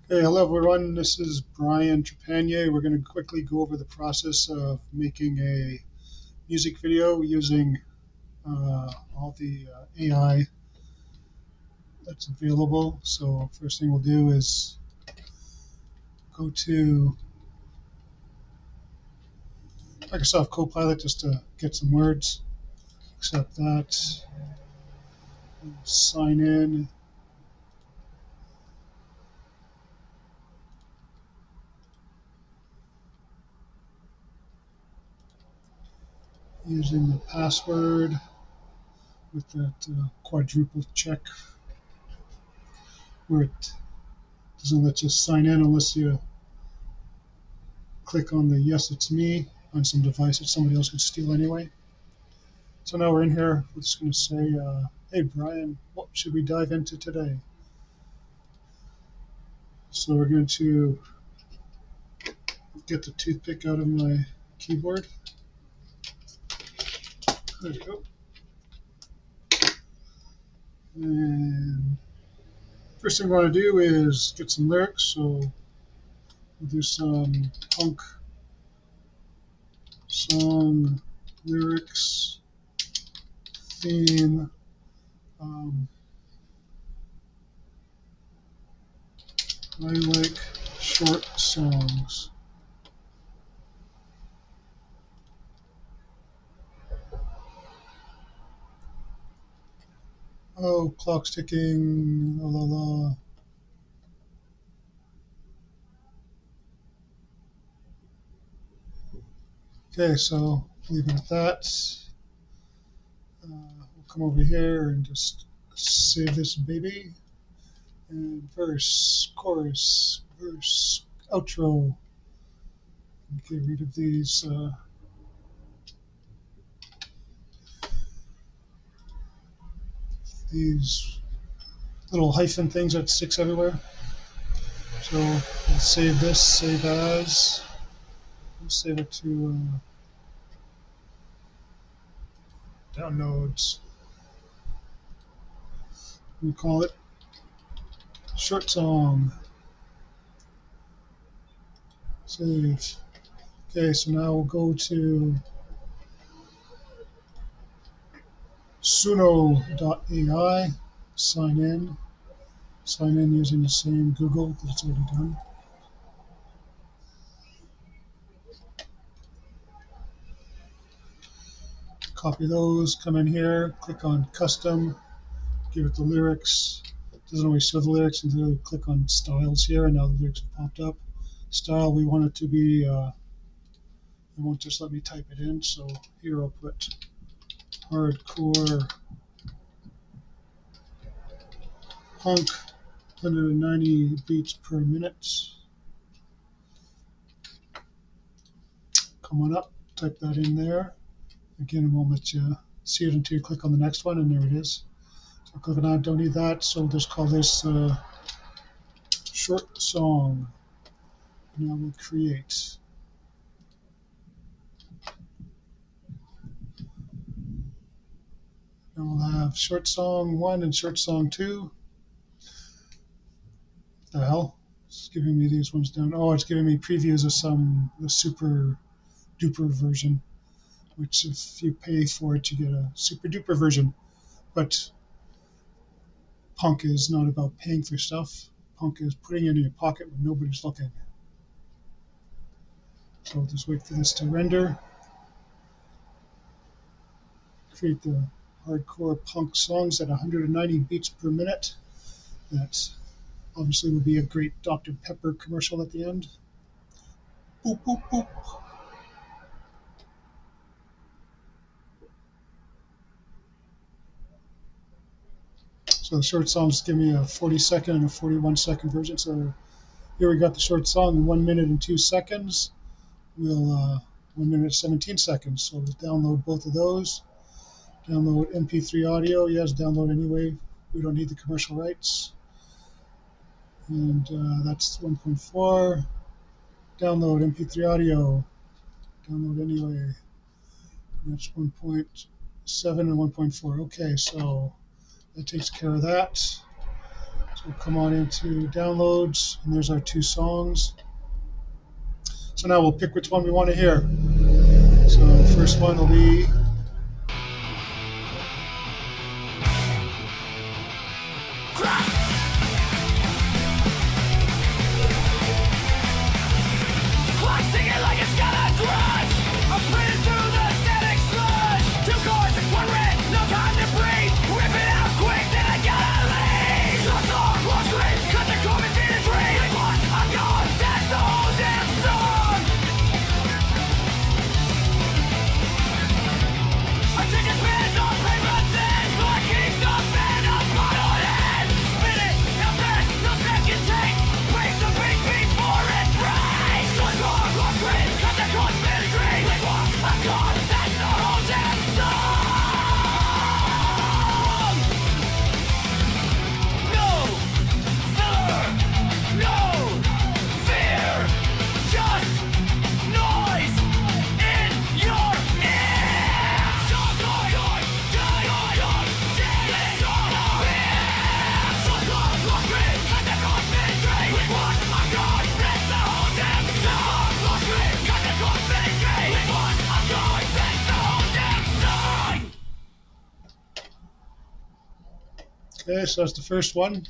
Hey, hello everyone. This is Brian Trepanier. We're going to quickly go over the process of making a music video using all the AI that's available. So first thing we'll do is go to Microsoft Copilot just to get some words. Accept that. Sign in. Using the password with that quadruple check where it doesn't let you sign in unless you click on the yes, it's me on some device that somebody else could steal anyway. So now we're in here. We're just going to say, hey, Brian, what should we dive into today? So we're going to get the toothpick out of my keyboard. There we go. And first thing we want to do is get some lyrics. So we'll do some punk song lyrics theme. I like short songs. Oh, clock's ticking. La la la. Okay, so leave it at that. We'll come over here and just save this baby. And verse, chorus, verse, outro. Get rid of these little hyphen things that sticks everywhere. So we'll save this, save as. We'll save it to downloads. We call it short song. Save. Okay, so now we'll go to Suno.ai, sign in. Sign in using the same Google because it's already done. Copy those, come in here, click on custom, give it the lyrics. It doesn't always show the lyrics until you click on styles here, and now the lyrics have popped up. Style, we want it to be, it won't just let me type it in, so here I'll put hardcore punk 190 beats per minute. Come on up, type that in there. Again, it won't let you see it until you click on the next one, and there it is. So click on that, don't need that, so we'll just call this short song. Now we'll create. Now we'll have short song 1 and short song 2. The hell? It's giving me these ones down. Oh, it's giving me previews of the super duper version, which if you pay for it, you get a super duper version. But punk is not about paying for stuff. Punk is putting it in your pocket when nobody's looking. So I'll just wait for this to render. Create the hardcore punk songs at 190 beats per minute. That obviously would be a great Dr. Pepper commercial at the end. Boop, boop, boop. So the short songs give me a 40-second and a 41-second version. So here we got the short song, 1 minute and 2 seconds. 1 minute and 17 seconds. So we'll download both of those. Download MP3 audio. Yes, download anyway. We don't need the commercial rights. And that's 1.4. Download MP3 audio. Download anyway. That's 1.7 and 1.4. Okay, so that takes care of that. So So come on into downloads, and there's our 2 songs. So now we'll pick which one we want to hear. So the first one will be okay, so that's the first one.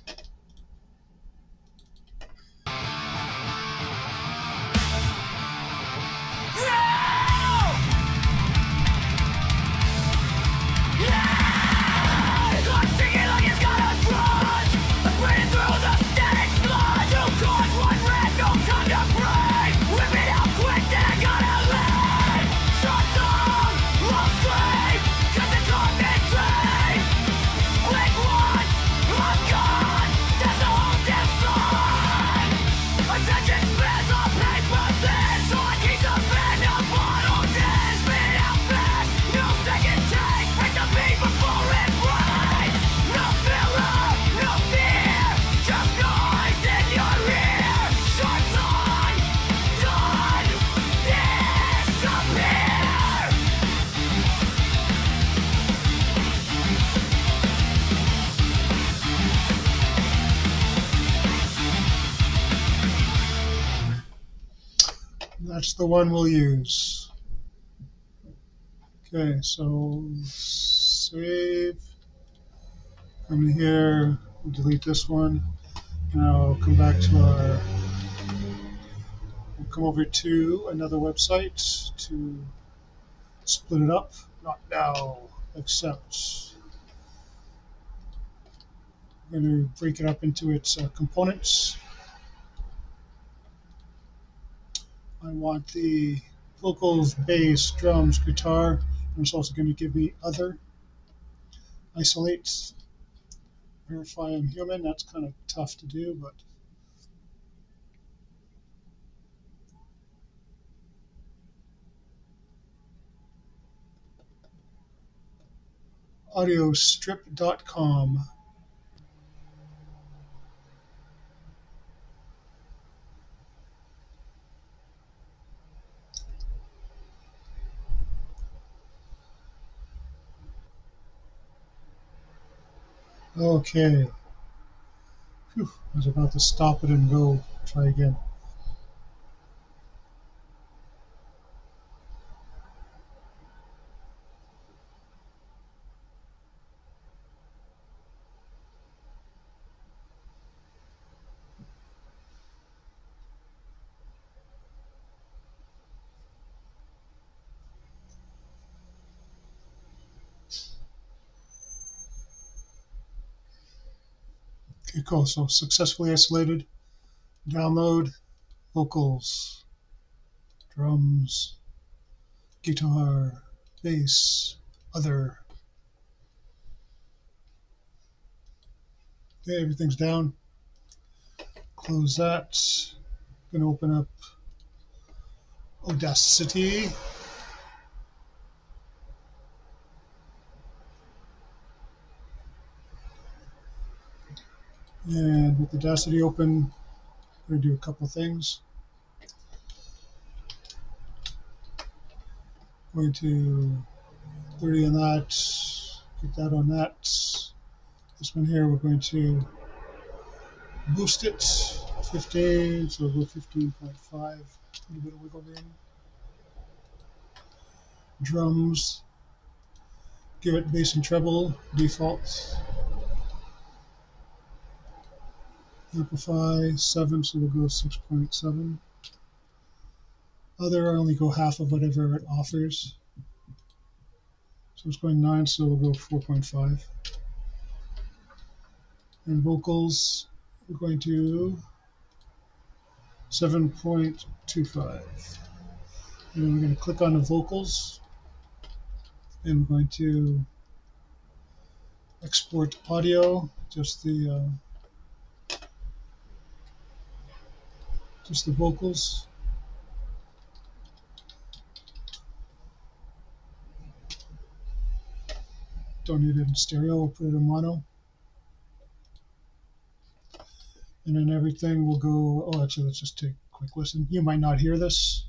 That's the one we'll use. Okay, so save. Come here, delete this one. Now come back to our, we'll come over to another website to split it up. Not now, accept. We're going to break it up into its components. I want the vocals, bass, drums, guitar, and it's also going to give me other. Isolate, verify I'm human. That's kind of tough to do, but audiostrip.com. Okay. Whew. I was about to stop it and go. Try again. Okay, cool. So successfully isolated. Download vocals, drums, guitar, bass, other. Okay, everything's down. Close that. I'm going to open up Audacity. And with Audacity open, I'm going to do a couple things. Going to 30 on that, get that on that. This one here, we're going to boost it 15, so we'll go 15.5. A little bit of wiggle room. Drums, give it bass and treble, default. Amplify 7, so we'll go 6.7. Other, I only go half of whatever it offers. So it's going 9, so we'll go 4.5. And vocals, we're going to 7.25. And we're going to click on the vocals, and we're going to export audio, just the vocals. Don't need it in stereo, we'll put it in mono. And then everything will go, oh, actually, let's just take a quick listen. You might not hear this.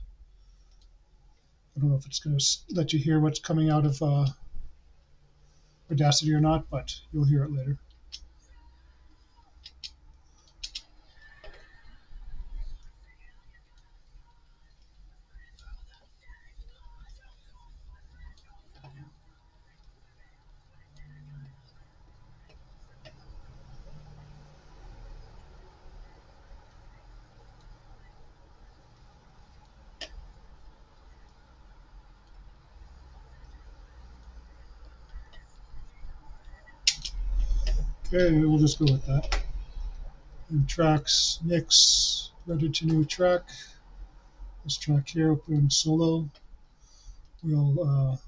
I don't know if it's going to let you hear what's coming out of Audacity or not, but you'll hear it later. Okay, we'll just go with that. And tracks, mix, ready to new track. This track here, we'll put in solo. We'll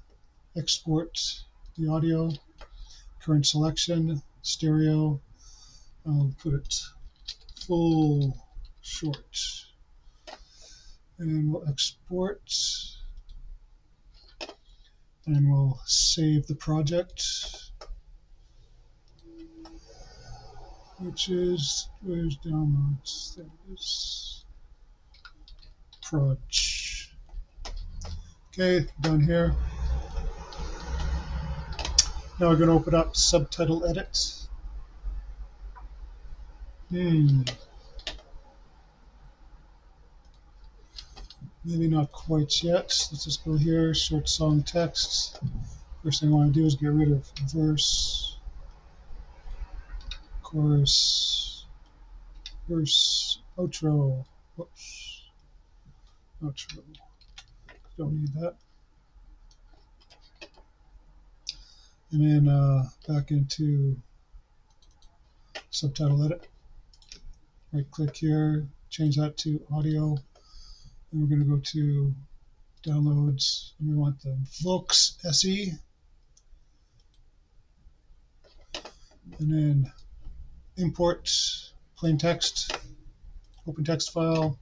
export the audio, current selection, stereo. I'll put it full short. And we'll export. And we'll save the project, which is, where's downloads? There it is. Proj. Okay, done here. Now we're going to open up Subtitle Edit. Maybe not quite yet. Let's just go here, short song text. First thing I want to do is get rid of verse, chorus, verse, outro. Whoops. Outro. Don't need that. And then back into Subtitle Edit. Right click here, change that to audio. And we're going to go to downloads. And we want the Vox SE. And then import plain text, open text file.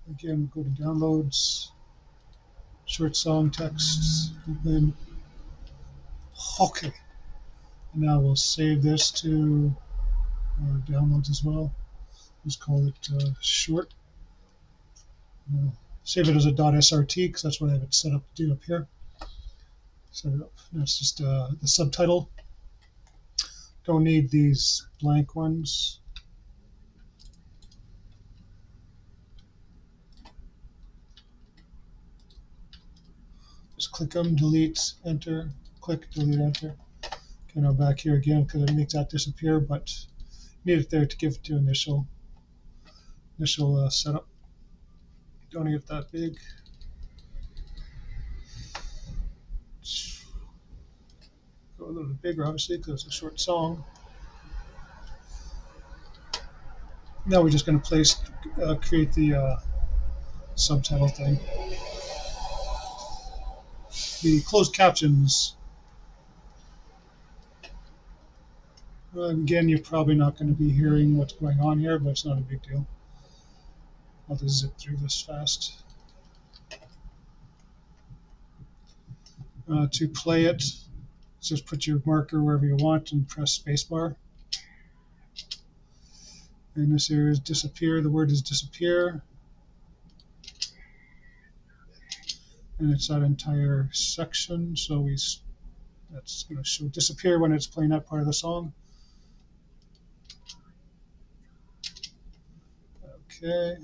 Again, go to downloads, short song text, open. Okay. And now we'll save this to downloads as well. Just call it short. Save it as a .srt because that's what I have it set up to do up here. Set it up. That's just the subtitle. Don't need these blank ones. Just click them, delete, enter, click, delete, enter. Okay, now back here again because it makes that disappear, but need it there to give it to initial setup. Don't need it that big. Go a little bit bigger, obviously, because it's a short song. Now we're just going to create the subtitle thing. The closed captions. Again, you're probably not going to be hearing what's going on here, but it's not a big deal. I'll just zip through this fast. To play it, just put your marker wherever you want and press spacebar. And this here is disappear. The word is disappear. And it's that entire section. So that's going to show disappear when it's playing that part of the song. Okay.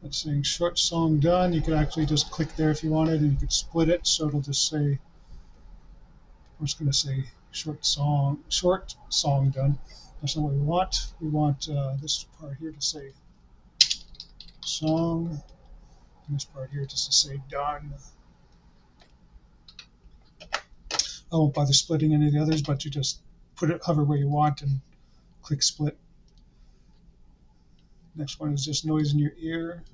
It's saying short song done. You could actually just click there if you wanted, and you could split it, so it'll just say, I'm just going to say short song done. That's not what we want. We want this part here to say song, and this part here just to say done. I won't bother splitting any of the others, but you just hover where you want and click split. Next one is just noise in your ear.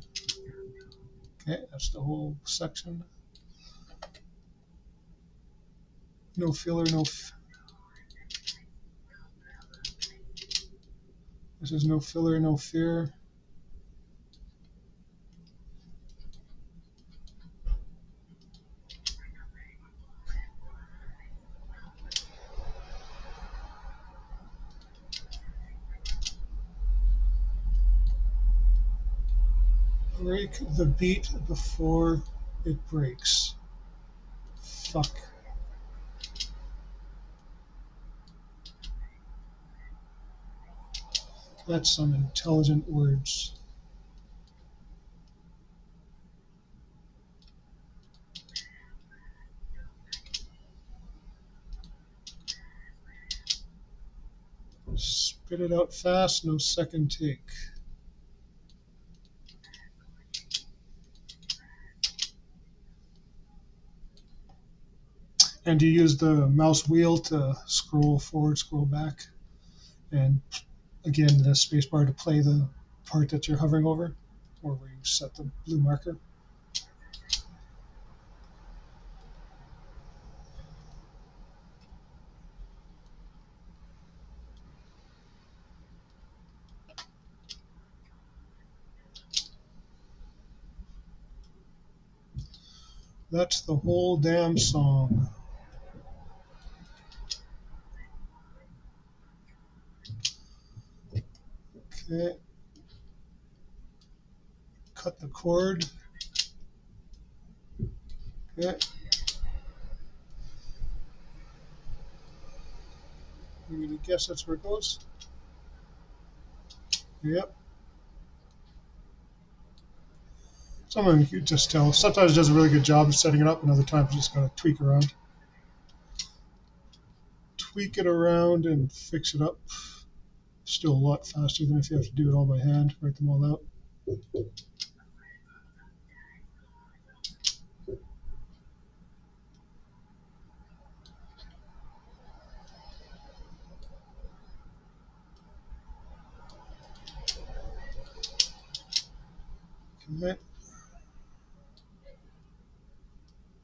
Okay, that's the whole section. No filler, this is no filler, no fear. Break the beat before it breaks. Fuck. That's some intelligent words. Spit it out fast, no second take. And you use the mouse wheel to scroll forward, scroll back, and again the spacebar to play the part that you're hovering over, or where you set the blue marker. That's the whole damn song. Okay. Cut the cord. Okay. I'm going to guess that's where it goes. Yep. Sometimes you can just tell. Sometimes it does a really good job of setting it up, and other times you just got to tweak around. Tweak it around and fix it up. Still a lot faster than if you have to do it all by hand, write them all out. Okay.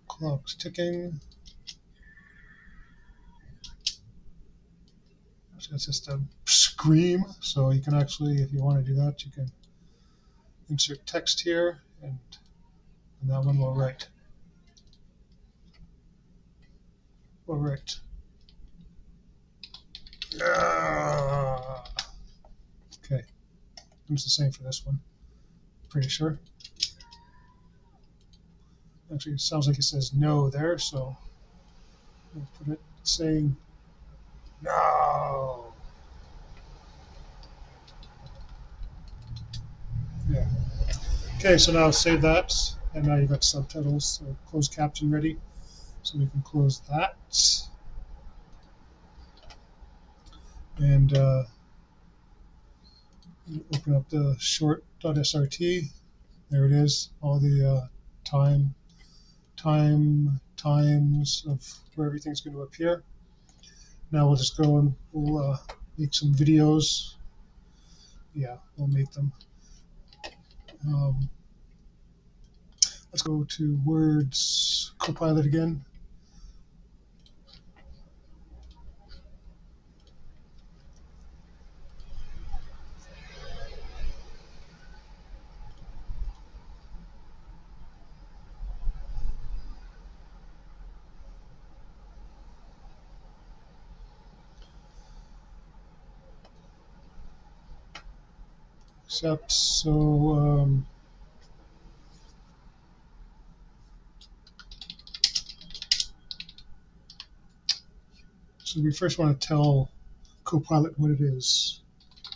Clock's ticking. So it's just a scream. So you can actually, if you want to do that, you can insert text here, and that one will write. Will write. Yeah. Okay. It's the same for this one. Pretty sure. Actually, it sounds like it says no there, so we'll put it saying no. Yeah. Okay, so now save that, and now you've got subtitles, so closed caption ready. So we can close that. And open up the short.srt. There it is, all the times of where everything's going to appear. Now we'll just go and we'll make some videos. Yeah, we'll make them. Let's go to Words, Copilot again. Except, so So we first want to tell Copilot what it is.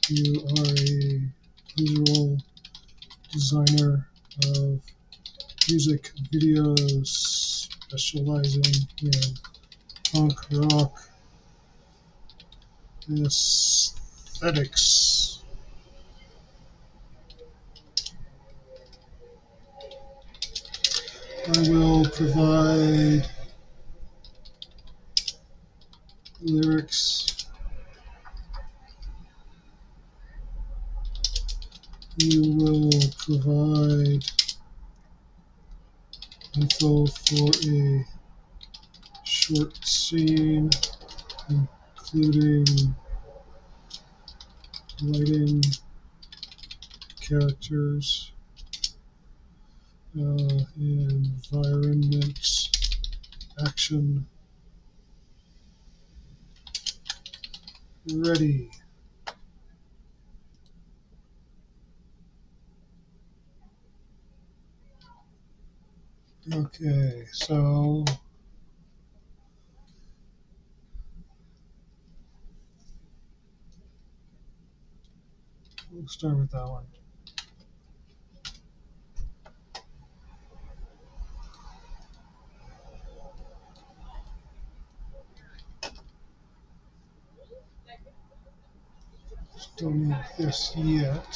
You are a visual designer of music videos specializing in punk rock aesthetics. I will provide lyrics. You will provide info for a short scene, including lighting, characters, environments, action, ready. Okay, so we'll start with that one. Don't need this yet.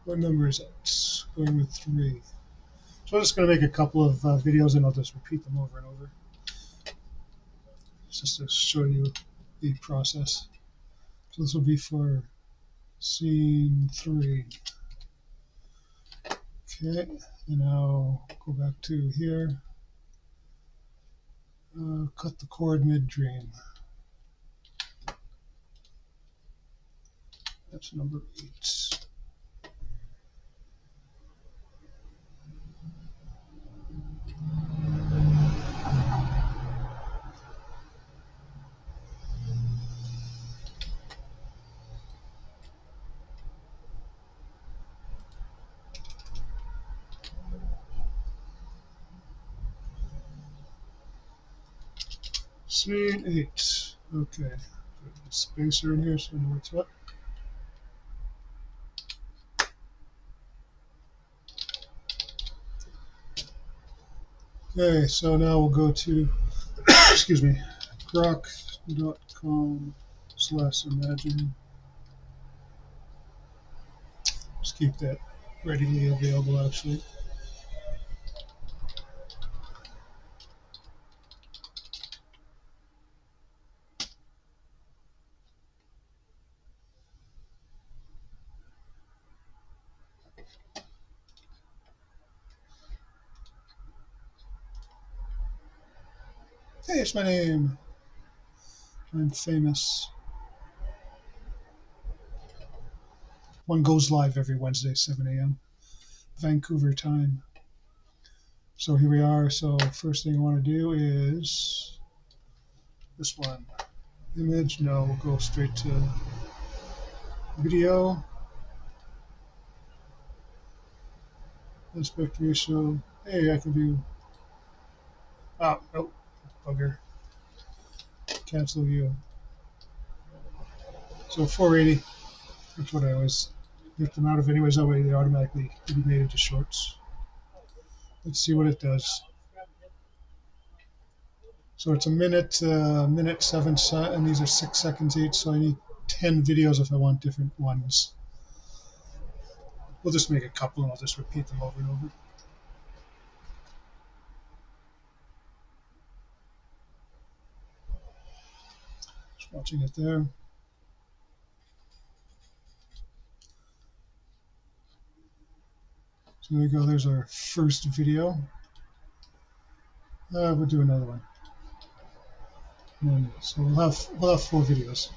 What number is it? Going with 3. So I'm just going to make a couple of videos and I'll just repeat them over and over. Just to show you the process. So this will be for scene 3. Okay, and now go back to here. Cut the cord mid-dream. That's number 8. Scene 8. Okay. Put a spacer in here so I know what's what. Okay, so now we'll go to excuse me, grok.com/imagine. Just keep that readily available actually. Hey, it's my name. I'm famous. One goes live every Wednesday, 7 a.m. Vancouver time. So here we are. So first thing I want to do is this one. Image. No, we'll go straight to video. Aspect ratio. Hey, I can do. Oh, nope. Bugger. Cancel view. So 480. That's what I always get them out of anyways. That way they automatically be made into shorts. Let's see what it does. So it's a minute 7 and these are 6 seconds each. So I need 10 videos if I want different ones. We'll just make a couple and I'll just repeat them over and over. Just watching it there. So there you go. There's our first video. We'll do another one. So we'll have 4 videos.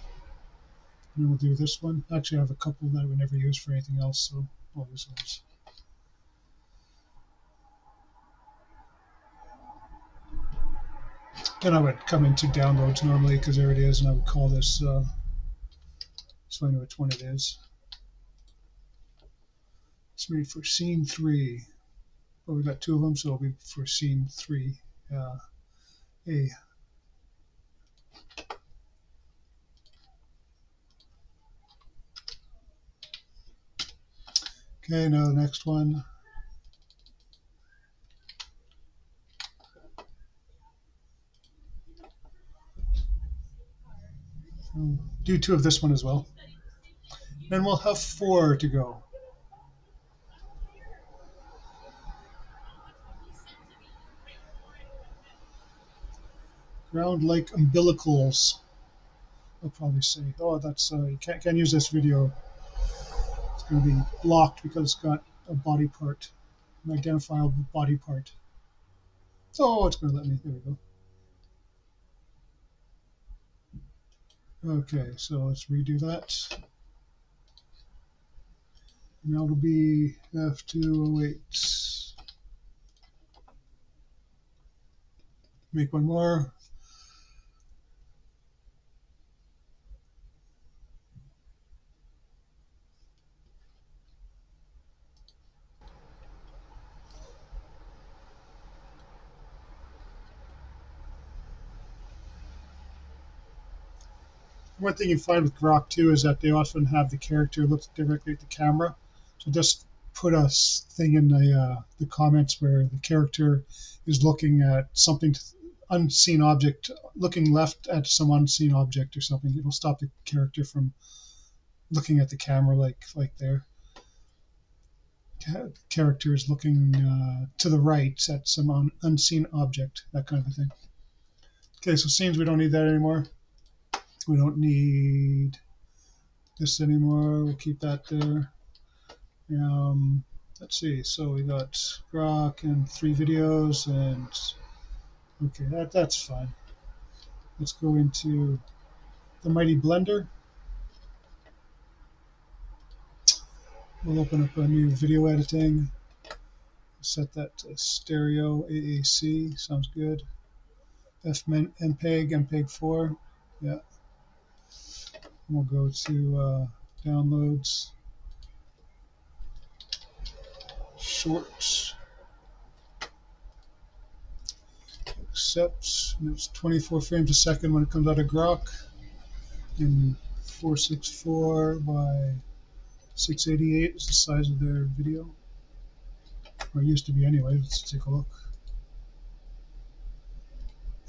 And then we'll do this one. Actually, I have a couple that I would never use for anything else, so I'll use those. Then I would come into downloads normally because there it is, and I would call this so I know which one it is. It's made for scene 3. but we've got two of them, so it'll be for scene 3. A. Okay, now the next one. We'll do 2 of this one as well. Then we'll have 4 to go. Ground-like umbilicals. I'll probably say, oh, that's you can't use this video. It's going to be blocked because it's got a body part, an identifiable body part. Oh, it's going to let me. There we go. Okay, so let's redo that. Now it'll be F208. Make one more. One thing you find with Grok too is that they often have the character look directly at the camera. So just put a thing in the comments where the character is looking at something unseen object, looking left at some unseen object or something. It'll stop the character from looking at the camera like there. Character is looking to the right at some unseen object, that kind of a thing. Okay, so scenes, we don't need that anymore. We don't need this anymore. We'll keep that there. Let's see. So we got Grok and 3 videos, and okay, that's fine. Let's go into the mighty blender. We'll open up a new video editing. Set that to stereo AAC. Sounds good. MPEG 4. Yeah. We'll go to downloads, shorts, accept. And it's 24 frames a second when it comes out of Grok, and 464 by 688 is the size of their video, or it used to be anyway. Let's take a look.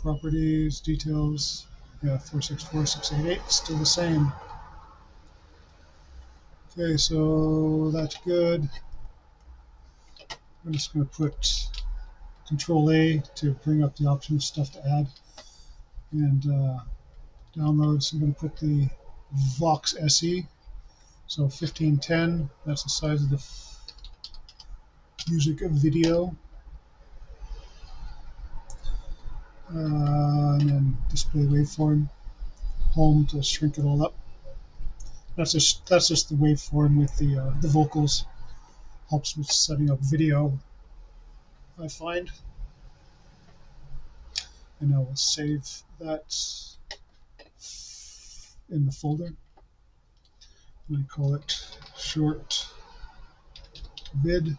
Properties, details. Yeah, 464, 688, still the same. Okay, so that's good. I'm just going to put Control A to bring up the option of stuff to add. And downloads, I'm going to put the Vox SE. So 1510, that's the size of the music video. And then display waveform, home to shrink it all up. That's just the waveform with the vocals. Helps with setting up video, I find. And I will save that in the folder. And I call it short vid.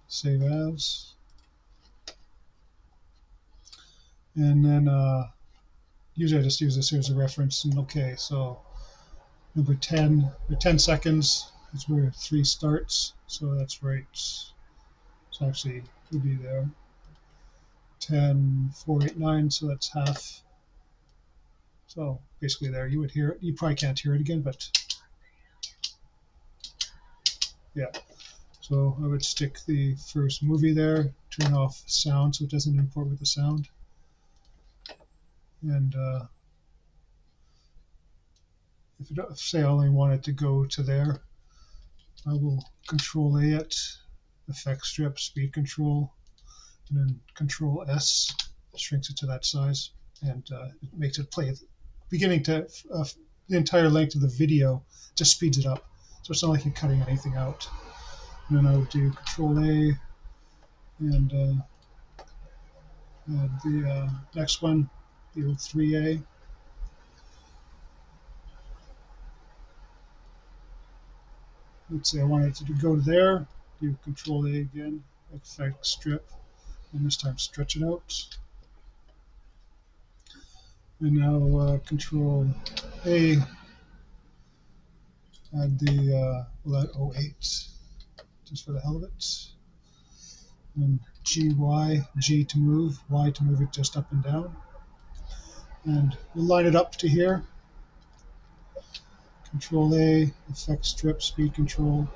Save as. And then usually I just use this here as a reference. And okay, so number 10, or 10 seconds is where 3 starts. So that's right. So actually, it would be there. 10, 4, 8, 9, so that's half. So basically there, you would hear it. You probably can't hear it again, but yeah. So I would stick the first movie there, turn off sound so it doesn't import with the sound. And if say I only want it to go to there, I will Control A it, effect strip, speed control, and then Control S shrinks it to that size, and it makes it play beginning to the entire length of the video, just speeds it up. So it's not like you're cutting anything out. And then I would do Control A and the next one, the old 3A. Let's say I wanted it to go there. do Control A again, effect strip, and this time stretch it out. And now Control A, add the we'll add 08 just for the hell of it. And G to move, Y to move it just up and down. And we'll line it up to here. Control A, effect strip, speed control.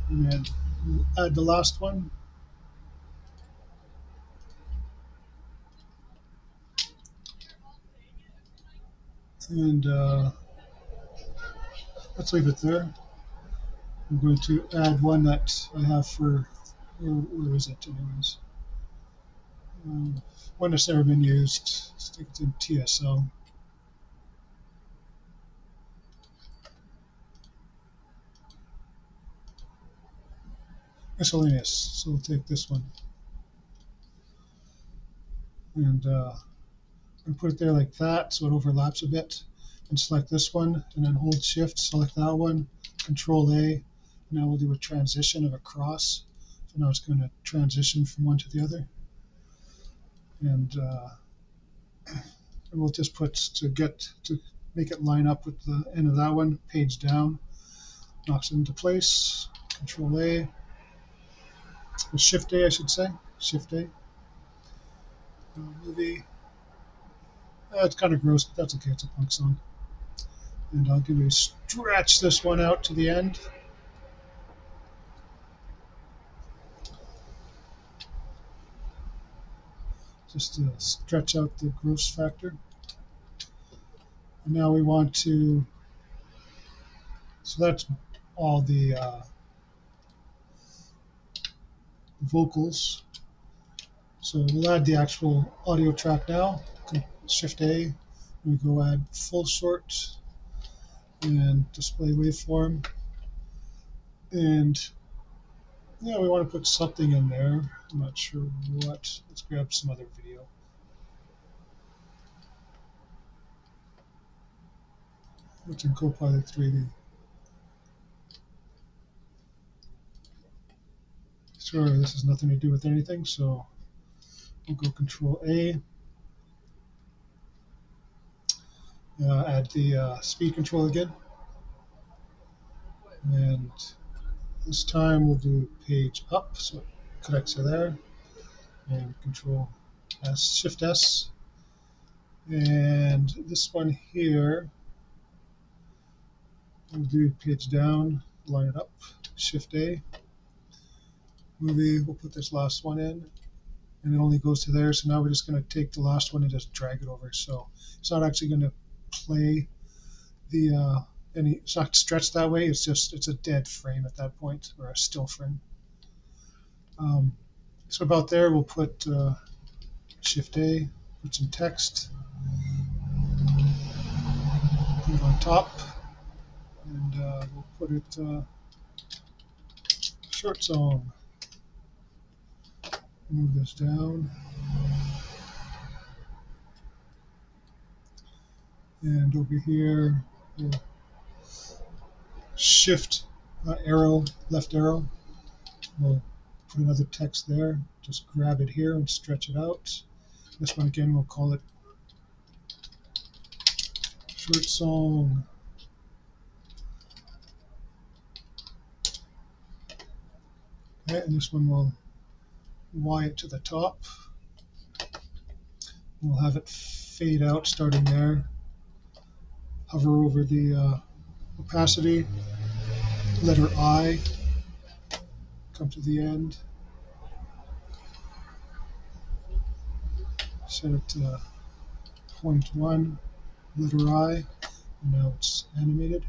And then we'll add the last one. And let's leave it there. I'm going to add one that I have for, where is it anyways? One that's never been used. Stick it in TSL. Miscellaneous. So we'll take this one. And put it there like that so it overlaps a bit. And select this one, and then hold Shift, select that one, Control A. Now we'll do a transition of a cross. So now it's going to transition from one to the other. And we'll just put to make it line up with the end of that one, page down, knocks it into place. Control A, or Shift A, I should say. Shift A. Movie. It's kind of gross, but that's okay. It's a punk song. And I'll give you a stretch this one out to the end. Just to stretch out the gross factor. And now we want to, so that's all the vocals. So we'll add the actual audio track now. Shift A, we go add full short and display waveform. And yeah, we want to put something in there. I'm not sure what. Let's grab some other video. What's in Copilot 3D? Sorry, this has nothing to do with anything, so we'll go Control A. Add the speed control again. And this time we'll do page up, so it connects to there. And Control S, Shift S. And this one here, we'll do page down, line it up, Shift A. Movie, we'll put this last one in. And it only goes to there, so now we're just going to take the last one and just drag it over. So it's not actually going to play the it's not stretched that way. It's a dead frame at that point, or a still frame. So about there, we'll put Shift A, put some text, put it on top, and we'll put it short song. Move this down, and over here, we'll Shift arrow, left arrow. We'll put another text there. Just grab it here and stretch it out. This one again, we'll call it short song. Okay, and this one will Y it to the top. We'll have it fade out starting there. Hover over the opacity. Letter I. Come to the end. Set it to 0.1. Letter I. And now it's animated.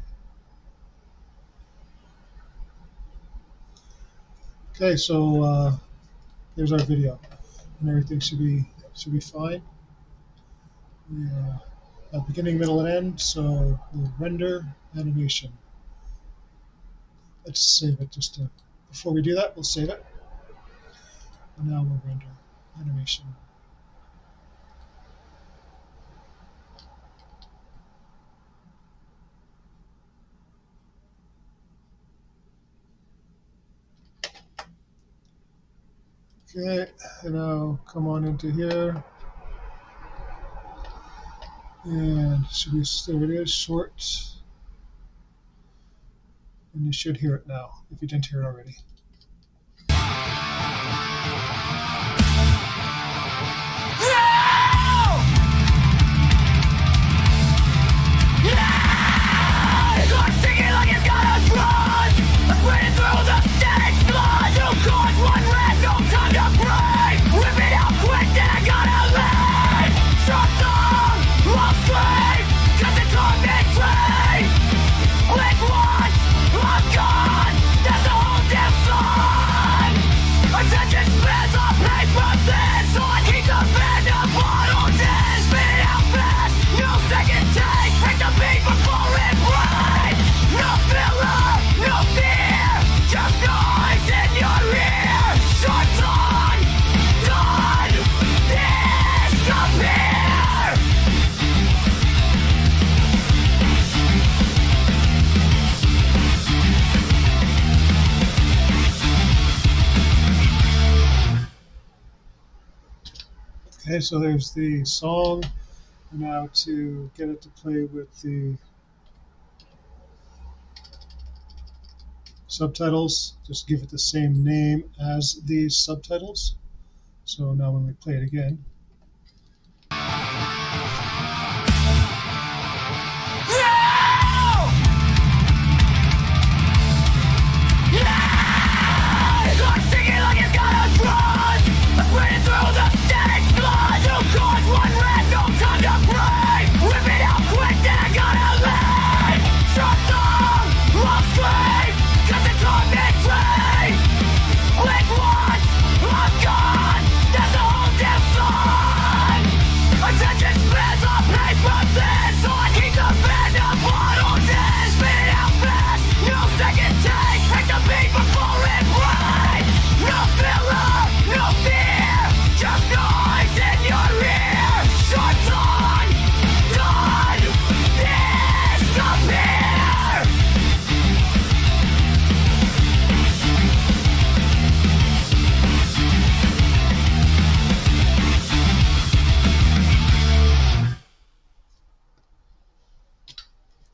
Okay, so there's our video, and everything should be fine. Beginning, middle, and end. So we'll render animation. Let's save it before we do that. We'll save it. And now we'll render animation. Okay, and now come on into here. And should be, there it is, short. And you should hear it now, if you didn't hear it already. Okay, so there's the song. Now to get it to play with the subtitles, just give it the same name as these subtitles. So now when we play it again,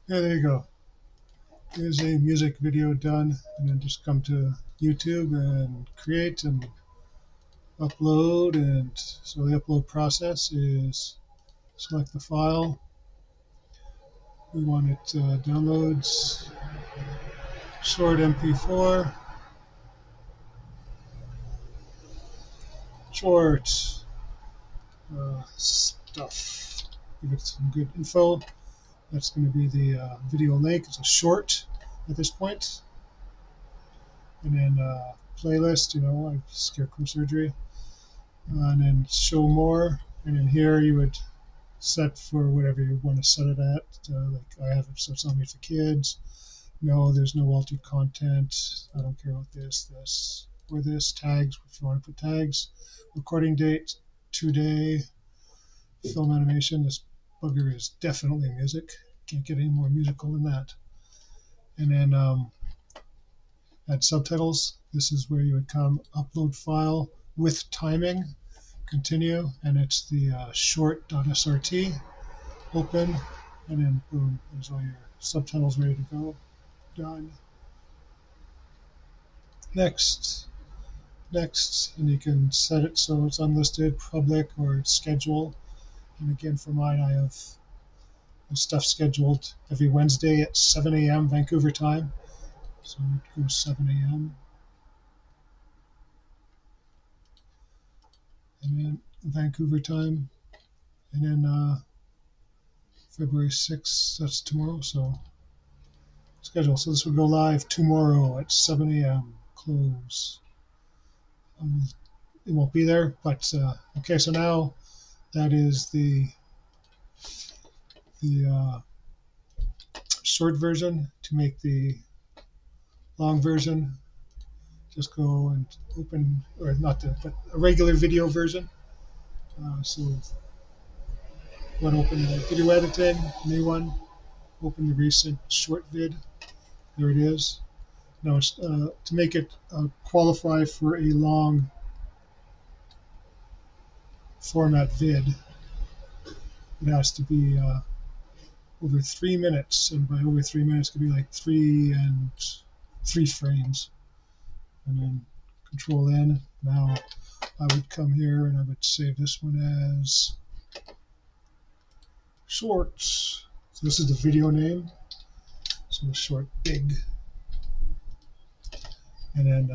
yeah, there you go. Here's a music video done, and then just come to YouTube and create and upload. And so the upload process is select the file. We want it downloads, short MP4, short stuff. Give it some good info. That's going to be the video link. It's a short at this point. And then playlist, I have scarecrow surgery. And then show more. And then here you would set for whatever you want to set it at. Like I have it so it's only for kids. No, there's no altered content. I don't care about this, or this. Tags, if you want to put tags. Recording date, today. Film animation. This bugger is definitely music. Can't get any more musical than that. And then add subtitles. This is where you would come upload file with timing, continue, and it's the short.srt. Open, and then boom, there's all your subtitles ready to go. Done. Next, and you can set it so it's unlisted, public, or schedule. And again, for mine, I have stuff scheduled every Wednesday at 7 a.m. Vancouver time. So it goes 7 a.m. and then Vancouver time, and then February 6th, that's tomorrow. So schedule. So this will go live tomorrow at 7 a.m. Close. It won't be there, but okay. So now that is the short version. To make the long version, just go and open, or not the, but a regular video version. So want to open the video editing, new one. Open the recent short vid. There it is. Now it's to make it qualify for a long format vid, it has to be over 3 minutes, and by over 3 minutes, it could be like 3 frames, and then Control N. Now I would come here and I would save this one as shorts. So this is the video name. So short big, and then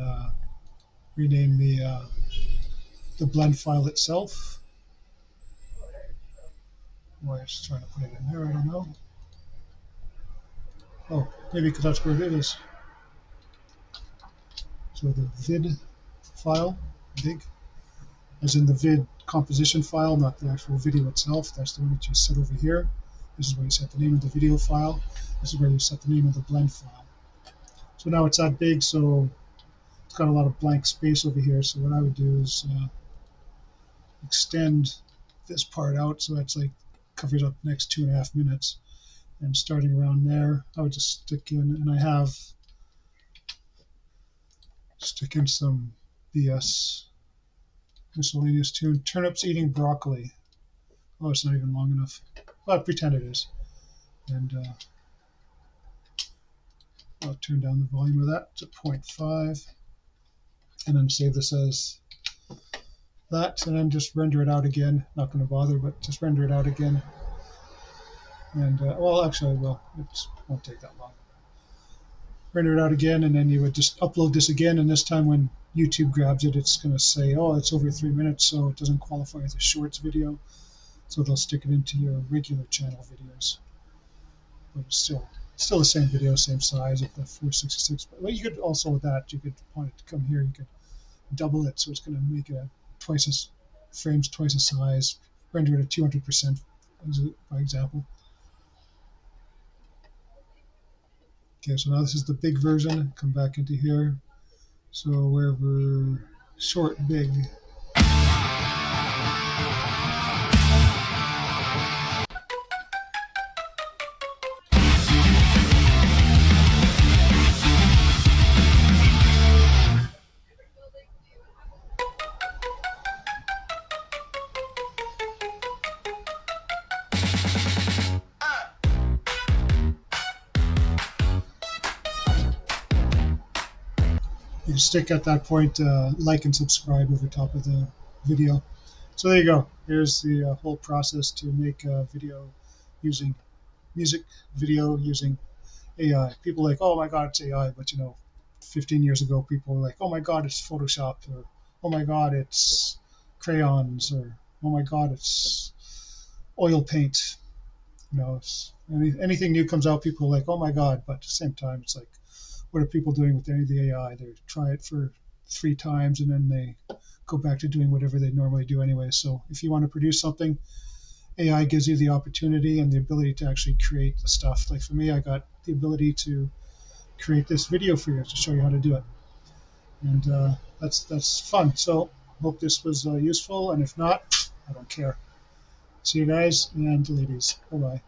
rename the blend file itself. Why it's trying to put it in there, I don't know. Oh, maybe because that's where it is. So the vid file, big, as in the vid composition file, not the actual video itself. That's the one that you set over here. This is where you set the name of the video file. This is where you set the name of the blend file. So now it's that big, so it's got a lot of blank space over here. So what I would do is extend this part out so that's like covers up the next 2.5 minutes. And starting around there, I would just stick in, and I have stick in some BS miscellaneous tune. Turnips eating broccoli. Oh, it's not even long enough. Well, pretend it is. And I'll turn down the volume of that to 0.5, and then save this as that, and then just render it out again. Not going to bother, but just render it out again. And well, actually, I will. It won't take that long. Render it out again, and then you would just upload this again. And this time, when YouTube grabs it, it's going to say, "Oh, it's over 3 minutes, so it doesn't qualify as a shorts video." So they'll stick it into your regular channel videos. But it's still the same video, same size of the 466. But well, you could also with that, you could want it to come here. You could double it, so it's going to make it twice as size. Render it at 200%, by example. Okay, so now this is the big version. Come back into here. So wherever short, big. You stick at that point, like and subscribe over top of the video. So there you go. Here's the whole process to make a video using music video using AI. People are like, oh my God, it's AI. But 15 years ago, people were like, oh my God, it's Photoshop, or oh my God, it's crayons, or oh my God, it's oil paint. Anything new comes out, people are like, oh my God. But at the same time, it's like, what are people doing with any of the AI? They try it for 3 times and then they go back to doing whatever they normally do anyway. So if you want to produce something, AI gives you the opportunity and the ability to actually create the stuff. Like for me, I got the ability to create this video for you to show you how to do it. And that's fun. So hope this was useful. And if not, I don't care. See you guys and ladies. Bye-bye.